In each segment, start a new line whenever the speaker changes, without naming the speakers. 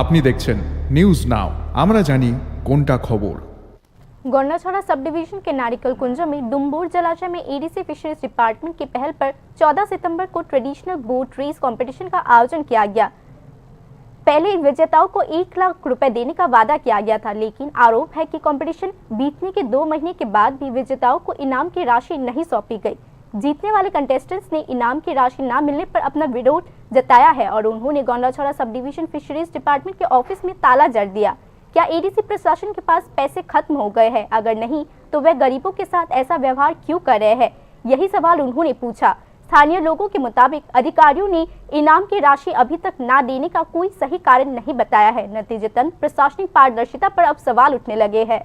আপনি দেখছেন news now, আমরা জানি কোনটা খবর।
गन्नाछड़ा सब डिवीजन के नारिकल कुंज में डुम्बूर जलाशय में एडीसी फिशरीज डिपार्टमेंट की पहल पर 14 सितंबर को ट्रेडिशनल बोट रेस कंपटीशन का आयोजन किया गया। पहले विजेताओं को 1 लाख रुपए देने का वादा किया गया था, लेकिन आरोप है कि कंपटीशन बीतने के 2 महीने के बाद भी विजेताओं को इनाम की राशि नहीं सौंपी गई। जीतने वाले कंटेस्टेंट्स ने इनाम की राशि न मिलने पर अपना विरोध जताया है और उन्होंने गन्नाछड़ा सब डिवीजन फिशरीज डिपार्टमेंट के ऑफिस में ताला जड़ दिया। क्या एडीसी प्रशासन के पास पैसे खत्म हो गए हैं? अगर नहीं तो वह गरीबों के साथ ऐसा व्यवहार क्यों कर रहे हैं? यही सवाल उन्होंने पूछा। स्थानीय लोगों के मुताबिक अधिकारियों ने इनाम की राशि अभी तक ना देने का कोई सही कारण नहीं बताया है। नतीजतन प्रशासनिक पारदर्शिता पर अब सवाल उठने लगे हैं।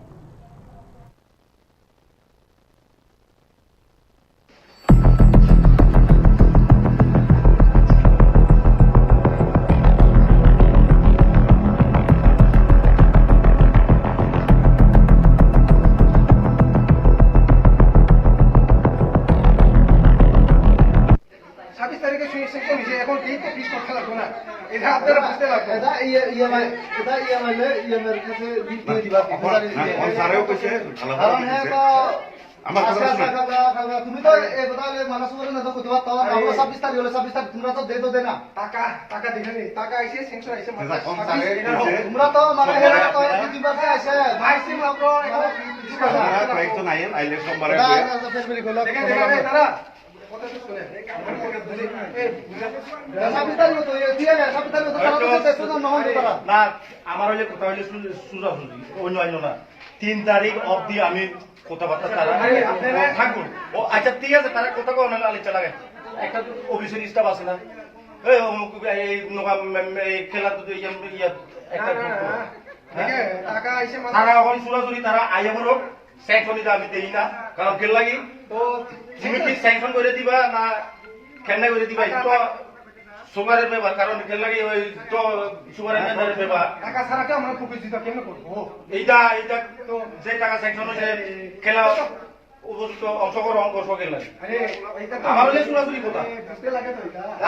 তুমি তো মানুষ তোমরা তো দে দো দেনা টাকা টাকা দিলে টাকা আইছে সেন্সর আইছে তোমরা তো মানে দিবাতে আইছে ভাইসি মাত্র
কয়েকজন আইন আইলে সোমবারে
তারা
না আমার হইলে কথা হইলে সুজা সুজি অন্য অন্য না 3 তারিখ অবধি আমি কথাবার্তা তারা থাকবো। ও আচ্ছা ঠিক আছে, তারা কথা কো না আলিচা লাগে একটা অফিসের স্টাফ আছে না এই খেলা তো একটা
টাকা আইছে
তারা এখন সুরাসুরি তারা আইয়া বলো স্যাংশন দিতে আমি দেই না, কারণ খেল লাগি
তো
তুমি কি স্যাংশন করে দিবা না খেলনা করে দিবা তো সুগারের ব্যাপার, কারণ খেল লাগি ওই তো সুগারের ব্যাপার।
টাকা ছাড়া কি আমরা প্রতিযোগিতা কেমন করবো?
এইটা তো যে টাকা স্যাংশন হয়েছে খেলা উপযুক্ত অংশগ্রহণ করবো খেল লাগে আমার হলে সুরাসুরি কথা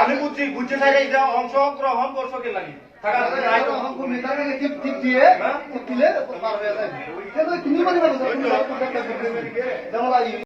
আমি বুঝছি চাই এইটা অংশগ্রহণ করছো খেল লাগে
তুমি